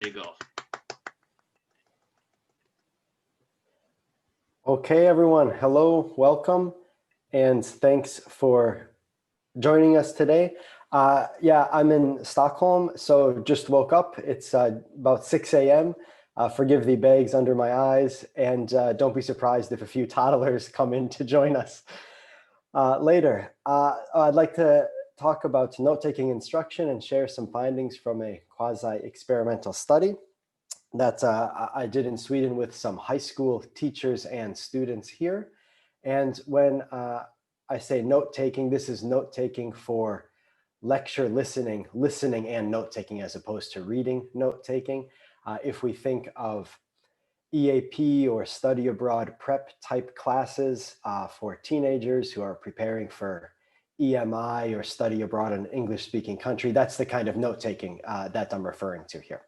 you go. Okay, everyone. Hello, welcome, and thanks for joining us today. Yeah, I'm in Stockholm, so just woke up. It's about 6 a.m. Forgive the bags under my eyes, and don't be surprised if a few toddlers come in to join us later. I'd like to talk about note-taking instruction and share some findings from a quasi-experimental study that I did in Sweden with some high school teachers and students here. And when I say note-taking, this is note-taking for lecture listening and note-taking as opposed to reading note-taking. If we think of EAP or study abroad prep type classes for teenagers who are preparing for EMI or study abroad in an English speaking country, that's the kind of note-taking that I'm referring to here.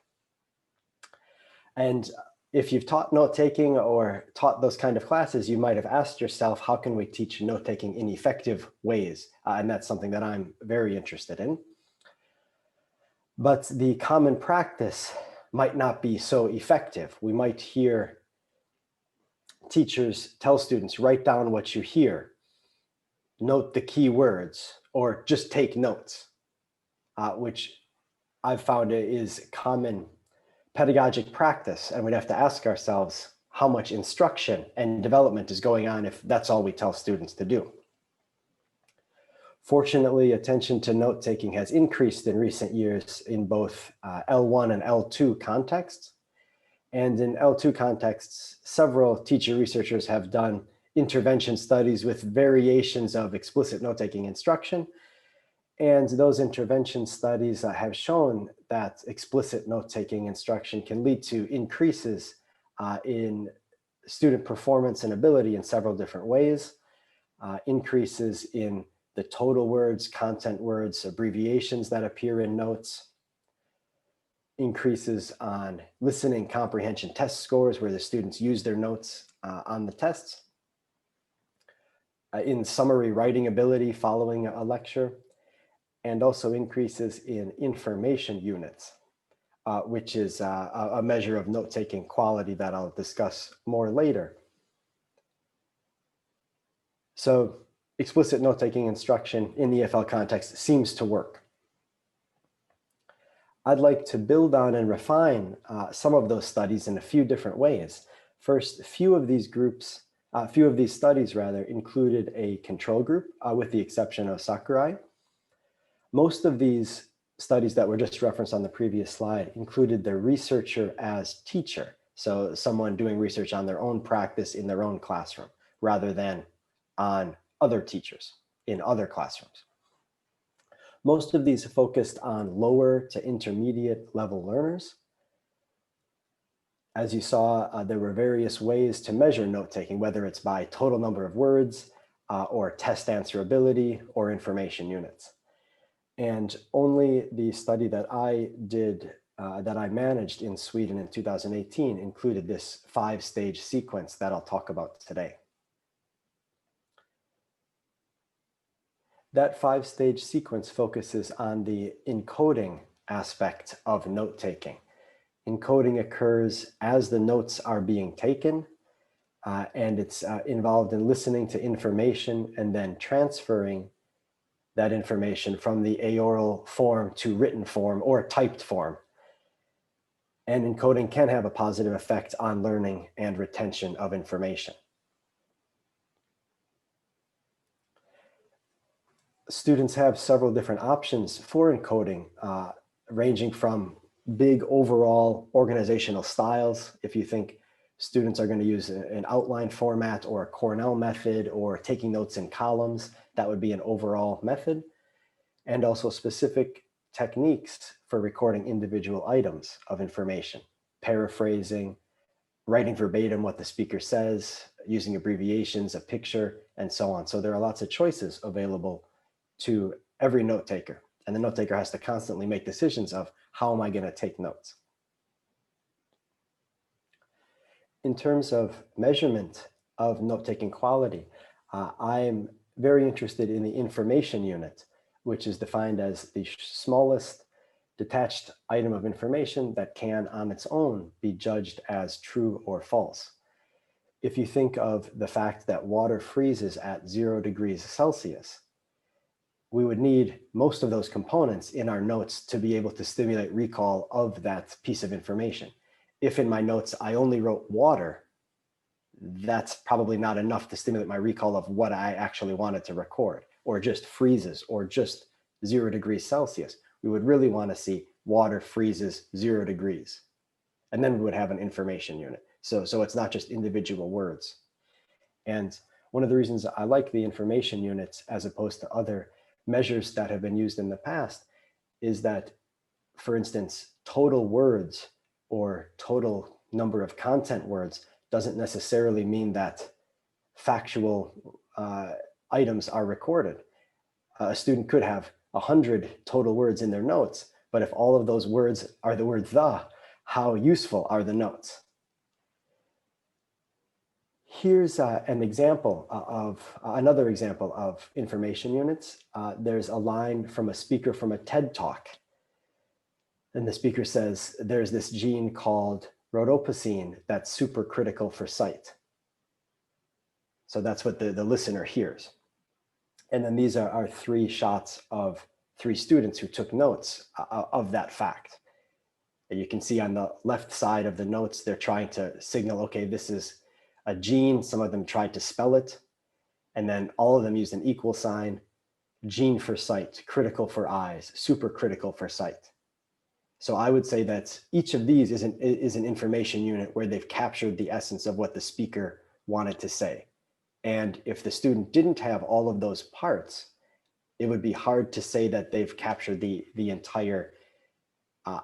And if you've taught note-taking or taught those kind of classes, you might have asked yourself, how can we teach note-taking in effective ways? And that's something that I'm very interested in. But the common practice might not be so effective. We might hear teachers tell students, write down what you hear, note the key words, or just take notes, which I've found is common pedagogic practice, and we'd have to ask ourselves how much instruction and development is going on if that's all we tell students to do. Fortunately, attention to note-taking has increased in recent years in both L1 and L2 contexts. And in L2 contexts, several teacher researchers have done intervention studies with variations of explicit note-taking instruction. And those intervention studies have shown that explicit note-taking instruction can lead to increases in student performance and ability in several different ways, increases in the total words, content words, abbreviations that appear in notes, increases on listening comprehension test scores where the students use their notes on the tests, in summary writing ability following a lecture, and also increases in information units, which is a measure of note-taking quality that I'll discuss more later. So explicit note-taking instruction in the EFL context seems to work. I'd like to build on and refine some of those studies in a few different ways. First, a few of these studies included a control group with the exception of Sakurai. Most of these studies that were just referenced on the previous slide included the researcher as teacher. So someone doing research on their own practice in their own classroom, rather than on other teachers in other classrooms. Most of these focused on lower to intermediate level learners. As you saw, there were various ways to measure note-taking, whether it's by total number of words or test answerability or information units. And only the study that I did, that I managed in Sweden in 2018 included this 5-stage sequence that I'll talk about today. That 5-stage sequence focuses on the encoding aspect of note-taking. Encoding occurs as the notes are being taken, and it's involved in listening to information and then transferring that information from the aoral form to written form or typed form. And encoding can have a positive effect on learning and retention of information. Students have several different options for encoding, ranging from big overall organizational styles. If you think students are going to use an outline format or a Cornell method or taking notes in columns, that would be an overall method. And also specific techniques for recording individual items of information, paraphrasing, writing verbatim what the speaker says, using abbreviations, a picture, and so on. So there are lots of choices available to every note taker, and the note taker has to constantly make decisions of how am I going to take notes. In terms of measurement of note-taking quality, I'm very interested in the information unit, which is defined as the smallest detached item of information that can on its own be judged as true or false. If you think of the fact that water freezes at 0 degrees Celsius, we would need most of those components in our notes to be able to stimulate recall of that piece of information. If in my notes I only wrote water, that's probably not enough to stimulate my recall of what I actually wanted to record, or just freezes, or just 0 degrees Celsius. We would really want to see water freezes 0 degrees. And then we would have an information unit. So it's not just individual words. And one of the reasons I like the information units as opposed to other measures that have been used in the past is that, for instance, total words or total number of content words doesn't necessarily mean that factual items are recorded. A student could have 100 total words in their notes, but if all of those words are the word the, how useful are the notes? Here's an example of another example of information units. There's a line from a speaker from a TED Talk. And the speaker says, there's this gene called rhodopsin that's super critical for sight. So that's what the listener hears. And then these are 3 shots of 3 students who took notes of that fact. And you can see on the left side of the notes, they're trying to signal, okay, this is a gene. Some of them tried to spell it. And then all of them used an equal sign, gene for sight, critical for eyes, super critical for sight. So I would say that each of these is an information unit where they've captured the essence of what the speaker wanted to say. And if the student didn't have all of those parts, it would be hard to say that they've captured the entire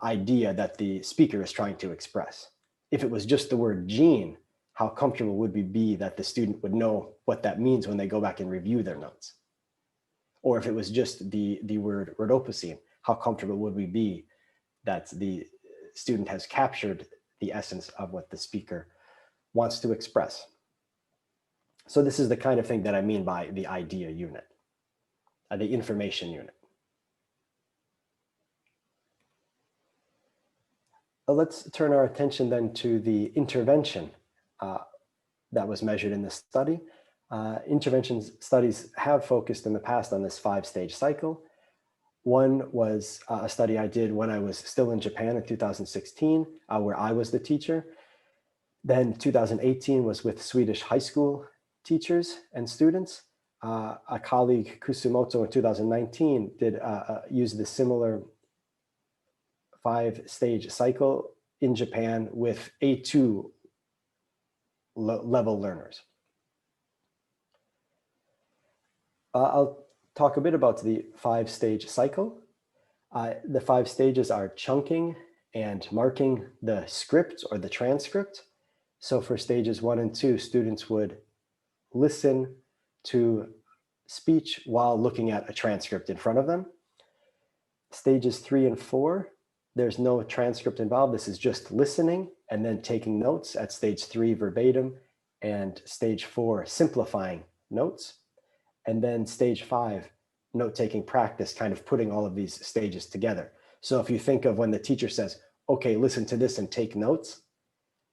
idea that the speaker is trying to express. If it was just the word gene, how comfortable would we be that the student would know what that means when they go back and review their notes? Or if it was just the word rhodopsin, how comfortable would we be that the student has captured the essence of what the speaker wants to express? So this is the kind of thing that I mean by the idea unit, the information unit. Let's turn our attention then to the intervention that was measured in this study. Intervention studies have focused in the past on this 5-stage cycle. One was a study I did when I was still in Japan in 2016, where I was the teacher. Then 2018 was with Swedish high school teachers and students. A colleague, Kusumoto, in 2019 did use the similar 5-stage cycle in Japan with A2 level learners. I'll talk a bit about the 5-stage cycle. The 5 stages are chunking and marking the script or the transcript. So for stages 1 and 2, students would listen to speech while looking at a transcript in front of them. Stages 3 and 4, there's no transcript involved. This is just listening and then taking notes at stage 3, verbatim, and stage 4, simplifying notes. And then stage 5, note-taking practice, kind of putting all of these stages together. So if you think of when the teacher says, okay, listen to this and take notes,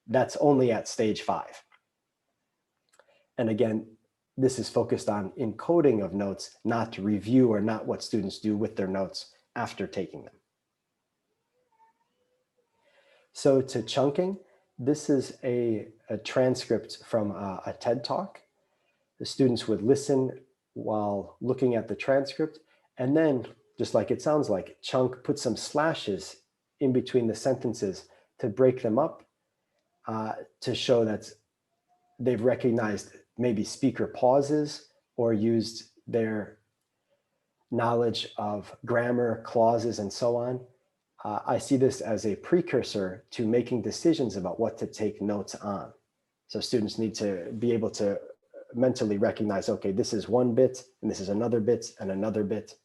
that's only at stage 5. And again, this is focused on encoding of notes, not review or not what students do with their notes after taking them. So to chunking, this is a transcript from a TED Talk. The students would listen while looking at the transcript, and then, just like it sounds like, chunk, put some slashes in between the sentences to break them up, to show that they've recognized maybe speaker pauses or used their knowledge of grammar, clauses, and so on. I see this as a precursor to making decisions about what to take notes on. So students need to be able to mentally recognize, okay, this is one bit, and this is another bit, and another bit.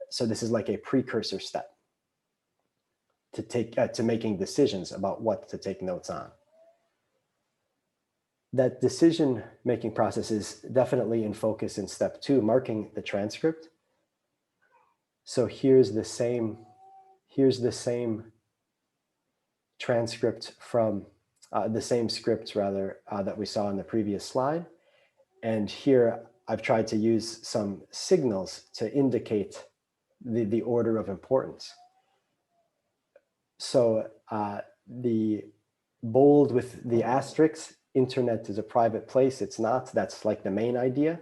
So this is like a precursor step to making decisions about what to take notes on. That decision-making process is definitely in focus in step 2, marking the transcript. So here's the same here's the same transcript from the same script rather that we saw in the previous slide. And here I've tried to use some signals to indicate the order of importance. So the bold with the asterisks, internet is a private place, it's not, that's like the main idea.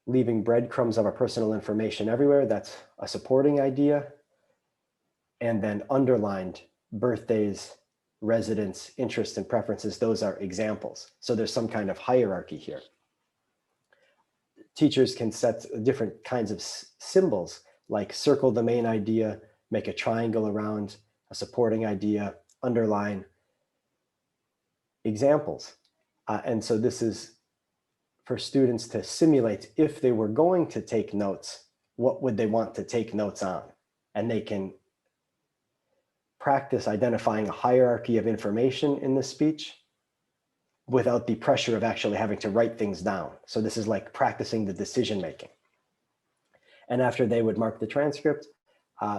Leaving breadcrumbs of our personal information everywhere, that's a supporting idea. And then underlined, birthdays, residence, interests, and preferences, those are examples. So there's some kind of hierarchy here. Teachers can set different kinds of symbols, like circle the main idea, make a triangle around a supporting idea, underline examples. And so this is for students to simulate if they were going to take notes, what would they want to take notes on? And they can practice identifying a hierarchy of information in the speech without the pressure of actually having to write things down. So this is like practicing the decision making. And after they would mark the transcript,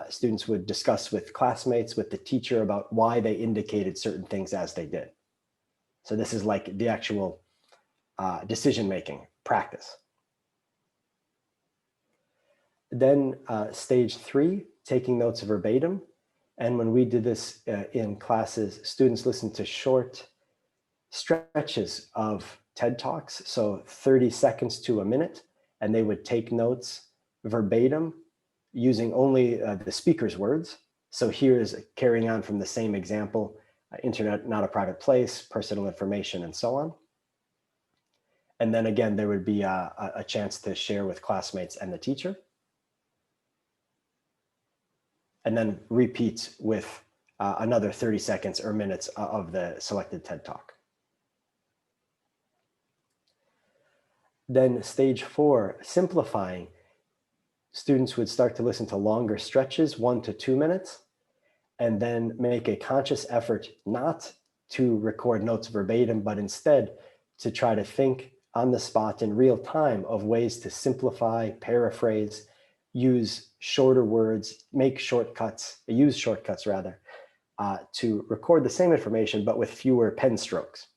students would discuss with classmates, with the teacher about why they indicated certain things as they did. So this is like the actual decision making practice. Then stage 3, taking notes verbatim. And when we did this in classes, students listened to short stretches of TED Talks, so 30 seconds to a minute, and they would take notes verbatim using only the speaker's words. So here is carrying on from the same example, internet not a private place, personal information, and so on. And then again, there would be a chance to share with classmates and the teacher. And then repeat with another 30 seconds or minutes of the selected TED Talk. Then stage 4, simplifying. Students would start to listen to longer stretches, 1 to 2 minutes, and then make a conscious effort not to record notes verbatim, but instead to try to think on the spot in real time of ways to simplify, paraphrase, use shorter words, make shortcuts, use shortcuts rather, to record the same information, but with fewer pen strokes.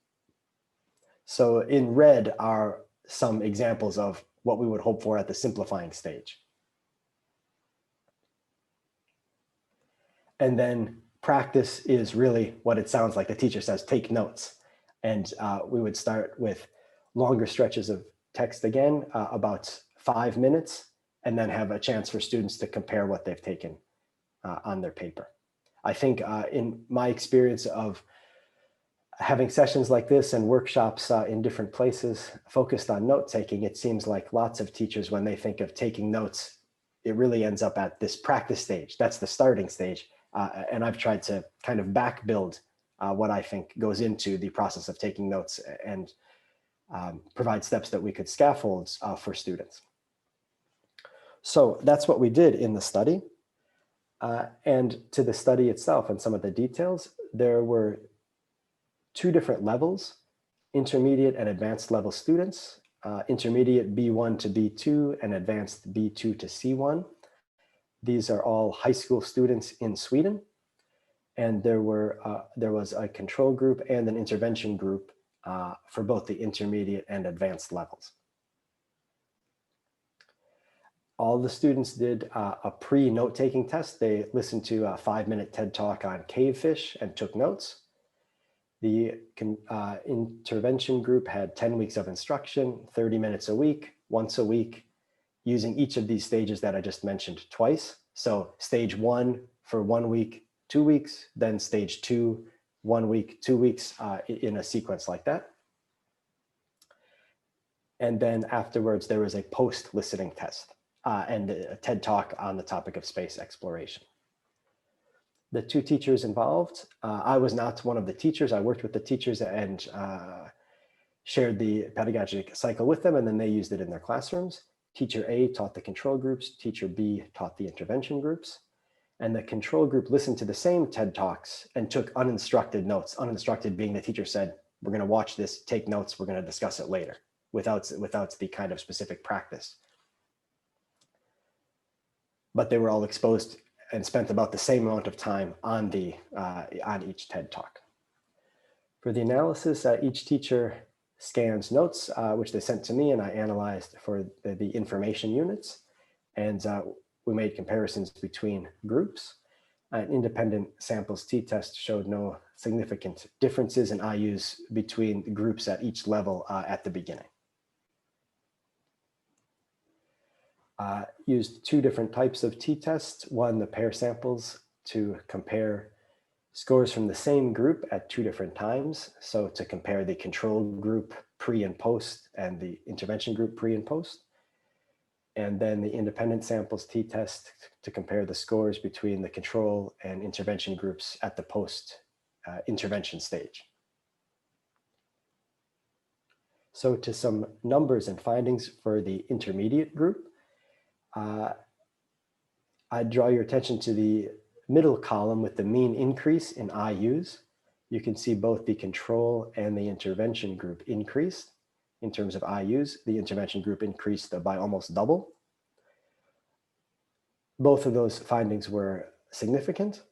So in red are some examples of what we would hope for at the simplifying stage. And then practice is really what it sounds like. The teacher says, take notes. And we would start with longer stretches of text again, about 5 minutes, and then have a chance for students to compare what they've taken on their paper. I think in my experience of having sessions like this and workshops in different places focused on note taking, it seems like lots of teachers, when they think of taking notes, it really ends up at this practice stage. That's the starting stage. And I've tried to kind of back build what I think goes into the process of taking notes and provide steps that we could scaffold for students. So that's what we did in the study. And to the study itself and some of the details, there were 2 different levels, intermediate and advanced level students, intermediate B1 to B2 and advanced B2 to C1. These are all high school students in Sweden. And there was a control group and an intervention group for both the intermediate and advanced levels. All the students did a pre-note-taking test. They listened to a 5-minute TED Talk on cavefish and took notes. The intervention group had 10 weeks of instruction, 30 minutes a week, once a week, using each of these stages that I just mentioned twice. So stage 1 for 1 week, 2 weeks, then stage 2, 1 week, 2 weeks in a sequence like that. And then afterwards, there was a post-listening test and a TED Talk on the topic of space exploration. The 2 teachers involved, I was not one of the teachers. I worked with the teachers and shared the pedagogic cycle with them, and then they used it in their classrooms. Teacher A taught the control groups, teacher B taught the intervention groups, and the control group listened to the same TED Talks and took uninstructed notes. Uninstructed being the teacher said, we're going to watch this, take notes, we're going to discuss it later, without the kind of specific practice. but they were all exposed and spent about the same amount of time on each TED Talk. For the analysis, each teacher scans notes, which they sent to me, and I analyzed for the information units. And we made comparisons between groups. An independent samples t-test showed no significant differences in IUs between groups at each level at the beginning. Used two different types of t-tests. One, the pair samples to compare scores from the same group at two different times. So to compare the control group pre and post and the intervention group pre and post. And then the independent samples t-test to compare the scores between the control and intervention groups at the post intervention stage. So to some numbers and findings for the intermediate group, I draw your attention to the middle column with the mean increase in IUs. You can see both the control and the intervention group increased in terms of IUs. The intervention group increased by almost double. Both of those findings were significant.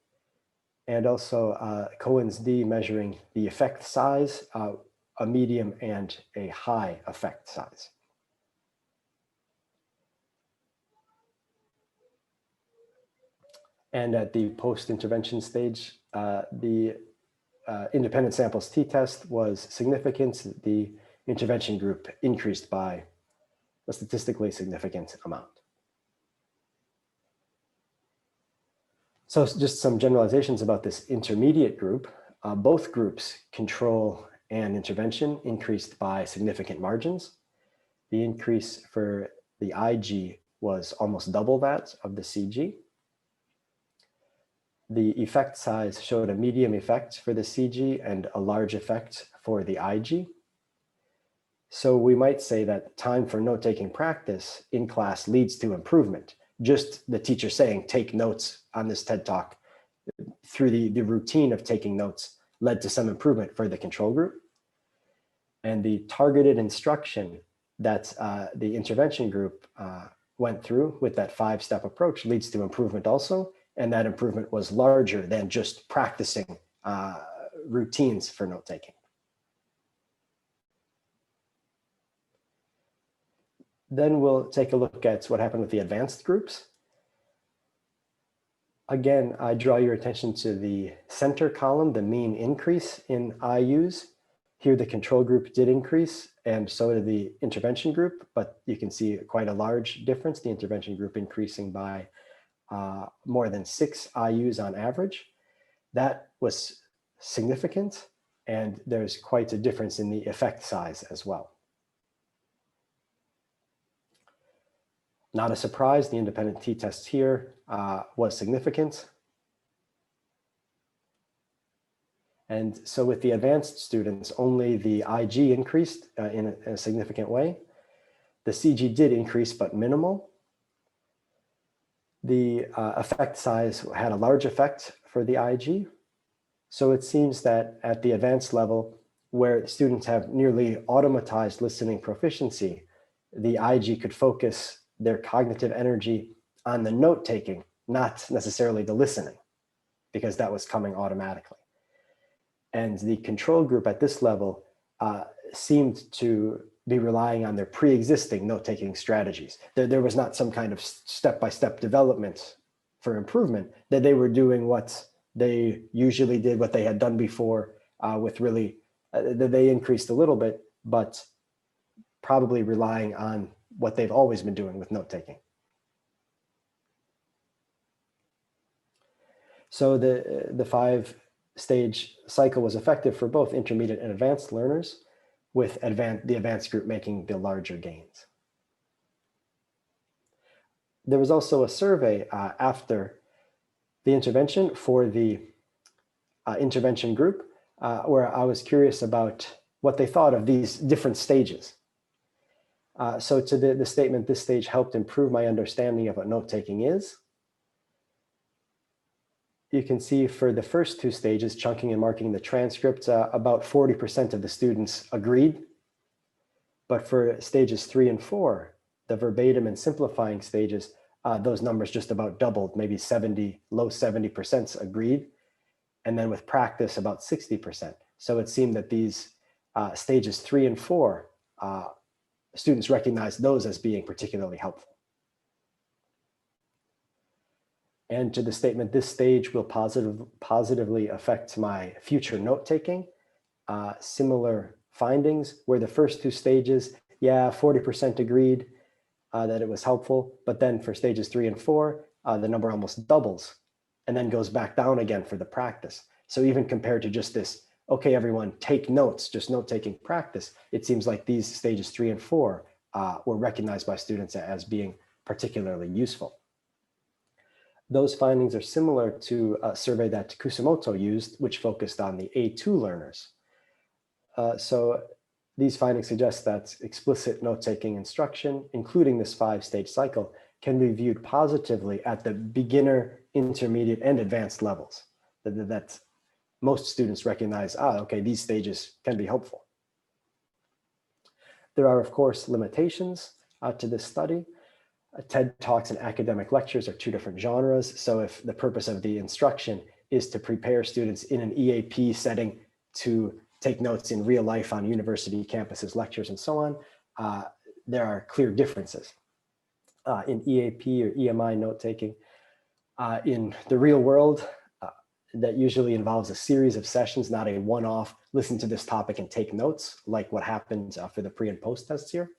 And also Cohen's d measuring the effect size, a medium and a high effect size. And at the post-intervention stage, the independent samples t-test was significant. The intervention group increased by a statistically significant amount. So just some generalizations about this intermediate group. Both groups, control and intervention, increased by significant margins. The increase for the IG was almost double that of the CG. The effect size showed a medium effect for the CG and a large effect for the IG. So we might say that time for note-taking practice in class leads to improvement. Just the teacher saying, take notes on this TED Talk through the routine of taking notes led to some improvement for the control group. And the targeted instruction that the intervention group went through with that 5-step approach leads to improvement also. And that improvement was larger than just practicing routines for note-taking. Then we'll take a look at what happened with the advanced groups. Again, I draw your attention to the center column, the mean increase in IUs. Here, the control group did increase, and so did the intervention group, but you can see quite a large difference, the intervention group increasing by more than 6 IUs on average. That was significant, and there's quite a difference in the effect size as well. Not a surprise, the independent t-test here was significant. And so with the advanced students, only the IG increased in a significant way. The CG did increase, but minimal. The effect size had a large effect for the IG. So it seems that at the advanced level, where students have nearly automatized listening proficiency, the IG could focus their cognitive energy on the note-taking, not necessarily the listening, because that was coming automatically. And the control group at this level seemed to be relying on their pre-existing note-taking strategies. There was not some kind of step-by-step development for improvement, that they were doing what they usually did, what they had done before with really, they increased a little bit, but probably relying on what they've always been doing with note-taking. So the 5-stage cycle was effective for both intermediate and advanced learners, with the advanced group making the larger gains. There was also a survey after the intervention for the intervention group, where I was curious about what they thought of these different stages. So to the statement, this stage helped improve my understanding of what note-taking is. You can see for the first 2 stages, chunking and marking the transcript, about 40% of the students agreed. But for stages 3 and 4, the verbatim and simplifying stages, those numbers just about doubled, maybe 70, low 70% agreed. And then with practice, about 60%. So it seemed that these stages 3 and 4, students recognized those as being particularly helpful. And to the statement, this stage will positively affect my future note-taking. Similar findings where the first 2 stages, 40% agreed that it was helpful, but then for stages 3 and 4, the number almost doubles and then goes back down again for the practice. So even compared to just this, okay, everyone take notes, just note-taking practice, it seems like these stages 3 and 4 were recognized by students as being particularly useful. Those findings are similar to a survey that Kusumoto used, which focused on the A2 learners. So these findings suggest that explicit note-taking instruction, including this 5-stage cycle, can be viewed positively at the beginner, intermediate, and advanced levels. That most students recognize, okay, these stages can be helpful. There are, of course, limitations to this study. TED Talks and academic lectures are 2 different genres. So if the purpose of the instruction is to prepare students in an EAP setting to take notes in real life on university campuses, lectures, and so on, there are clear differences. In EAP or EMI note-taking, in the real world, that usually involves a series of sessions, not a one-off, listen to this topic and take notes, like what happened for the pre and post tests here.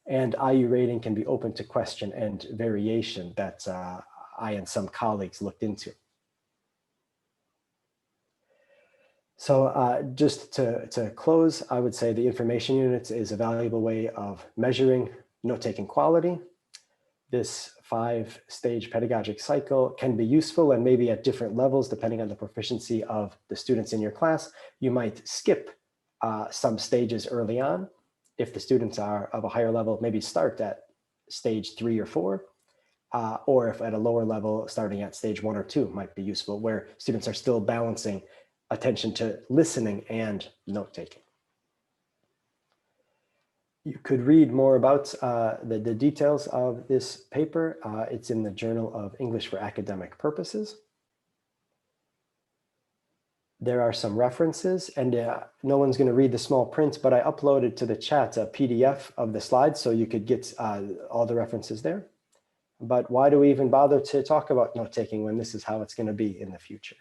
And IU rating can be open to question and variation that I and some colleagues looked into. So just to close, I would say the information unit is a valuable way of measuring note-taking quality. This 5-stage pedagogic cycle can be useful, and maybe at different levels, depending on the proficiency of the students in your class, you might skip some stages early on. If the students are of a higher level, maybe start at stage 3 or 4, or if at a lower level, starting at stage 1 or 2 might be useful, where students are still balancing attention to listening and note-taking. You could read more about the details of this paper. It's in the Journal of English for Academic Purposes. There are some references, and no one's going to read the small print, but I uploaded to the chat a PDF of the slides so you could get all the references there. But why do we even bother to talk about note-taking when this is how it's going to be in the future?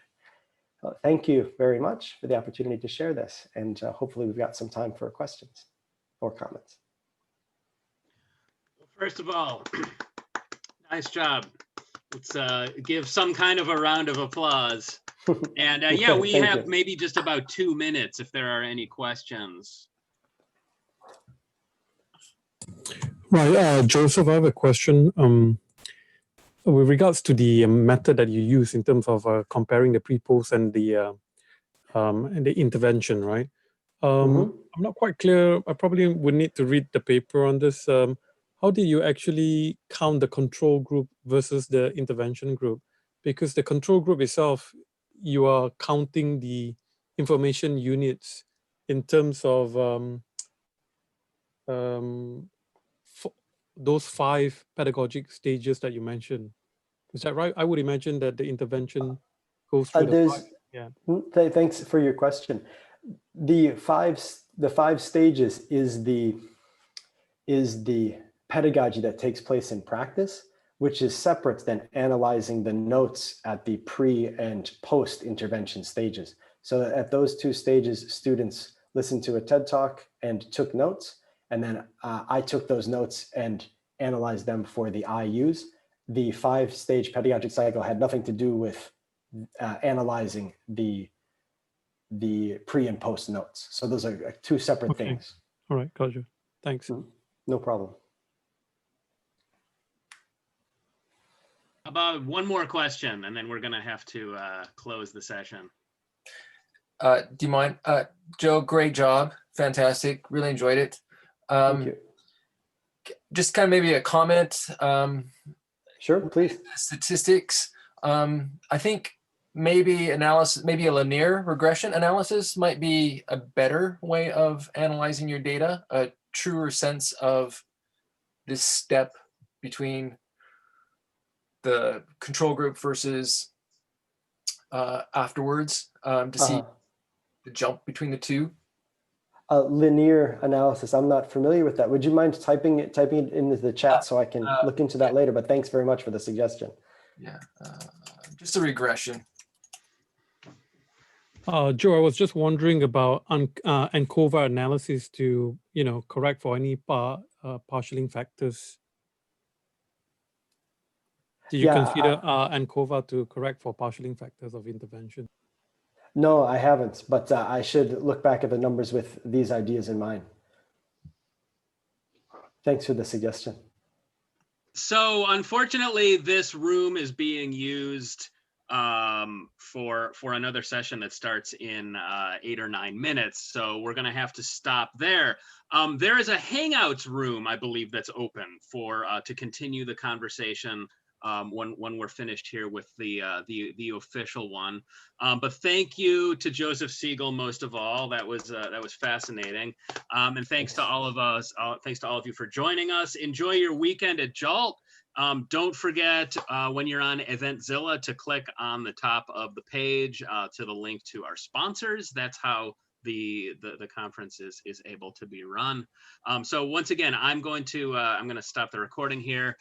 Thank you very much for the opportunity to share this, and hopefully we've got some time for questions or comments. First of all, nice job. Let's give some kind of a round of applause. And yeah, we have maybe just about 2 minutes if there are any questions. Right, Joseph, I have a question. With regards to the method that you use in terms of comparing the pre-post and the intervention, right? I'm not quite clear. I probably would need to read the paper on this. How do you actually count the control group versus the intervention group? Because the control group itself, you are counting the information units in terms of those 5 pedagogic stages that you mentioned. Is that right? I would imagine that the intervention goes through the 5. Yeah. Thanks for your question. The five stages is the pedagogy that takes place in practice, which is separate than analyzing the notes at the pre and post intervention stages. So at those 2 stages, students listened to a TED Talk and took notes. And then I took those notes and analyzed them for the IUs. The 5-stage pedagogic cycle had nothing to do with analyzing the pre and post notes. So those are 2 separate things. All right, gotcha. Thanks. No problem. About one more question, and then we're going to have to close the session. Do you mind? Joe, great job. Fantastic. Really enjoyed it. Thank you. Just kind of maybe a comment. Sure, please. Statistics. I think maybe analysis, maybe a linear regression analysis might be a better way of analyzing your data, a truer sense of this step between the control group versus afterwards to see the jump between the two. Linear analysis. I'm not familiar with that. Would you mind typing it into the chat so I can look into that later? But thanks very much for the suggestion. Yeah, just a regression. Joe, I was just wondering about ANCOVA analysis to, correct for any partialing factors. Did you consider ANCOVA to correct for partialing factors of intervention? No, I haven't, but I should look back at the numbers with these ideas in mind. Thanks for the suggestion. So unfortunately, this room is being used for another session that starts in 8 or 9 minutes. So we're going to have to stop there. There is a Hangouts room, I believe, that's open for to continue the conversation when we're finished here with the official one. But thank you to Joseph Siegel most of all. That was fascinating. And thanks to all of us. Thanks to all of you for joining us. Enjoy your weekend at JALT. Don't forget when you're on Eventzilla to click on the top of the page to the link to our sponsors. That's how the conference is able to be run. So once again, I'm going to stop the recording here.